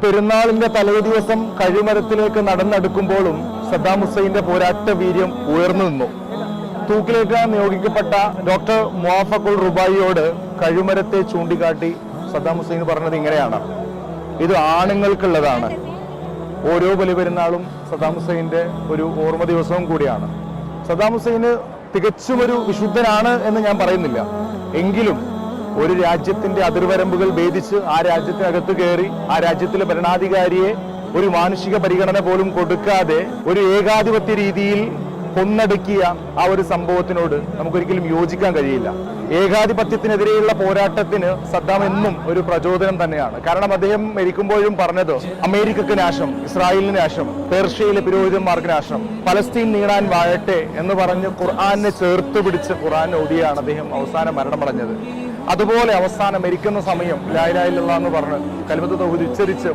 പെരുന്നാളിന്റെ തലേ ദിവസം കഴിമരത്തിലേക്ക് നടന്നെടുക്കുമ്പോഴും സദ്ദാം ഹുസൈന്റെ പോരാട്ട വീര്യം ഉയർന്നു നിന്നു. തൂക്കിലേറ്റാൻ നിയോഗിക്കപ്പെട്ട ഡോക്ടർ മുവാഫഖുൽ റുബായിയോട് കഴിമരത്തെ ചൂണ്ടിക്കാട്ടി സദ്ദാം ഹുസൈൻ പറഞ്ഞത് ഇങ്ങനെയാണ്: ഇത് ആണുങ്ങൾക്കുള്ളതാണ്. ഓരോ ബലിപെരുന്നാളും സദ്ദാം ഹുസൈന്റെ ഒരു ഓർമ്മ ദിവസവും കൂടിയാണ്. സദ്ദാം ഹുസൈന് തികച്ചും ഒരു വിശുദ്ധനാണ് എന്ന് ഞാൻ പറയുന്നില്ല. എങ്കിലും ഒരു രാജ്യത്തിന്റെ അതിർവരമ്പുകൾ ഭേദിച്ച് ആ രാജ്യത്തിനകത്ത് കയറി ആ രാജ്യത്തിലെ ഭരണാധികാരിയെ ഒരു മാനുഷിക പരിഗണന പോലും കൊടുക്കാതെ ഒരു ഏകാധിപത്യ രീതിയിൽ കൊന്നടുക്കിയ ആ ഒരു സംഭവത്തിനോട് നമുക്കൊരിക്കലും യോജിക്കാൻ കഴിയില്ല. ഏകാധിപത്യത്തിനെതിരെയുള്ള പോരാട്ടത്തിന് സദ്ദാം എന്നും ഒരു പ്രചോദനം തന്നെയാണ്. കാരണം അദ്ദേഹം മരിക്കുമ്പോഴും പറഞ്ഞത് അമേരിക്കക്ക് നാശം, ഇസ്രായേലിന് നാശം, പേർഷ്യയിലെ പുരോഹിതന്മാർക്ക് നാശം, പലസ്തീൻ നീളാൻ വാഴട്ടെ എന്ന് പറഞ്ഞ് ഖുർആനെ ചേർത്ത് പിടിച്ച് ഖുർആൻ ഓതിയാണ് അദ്ദേഹം അവസാനം മരണമടഞ്ഞത്. അതുപോലെ അവസാനം മരിക്കുന്ന സമയം ലാ ഇലാഹ ഇല്ലല്ലാഹ് എന്ന് പറഞ്ഞ് കലിമത്ത് തൗഹീദ് ഉച്ചരിച്ച്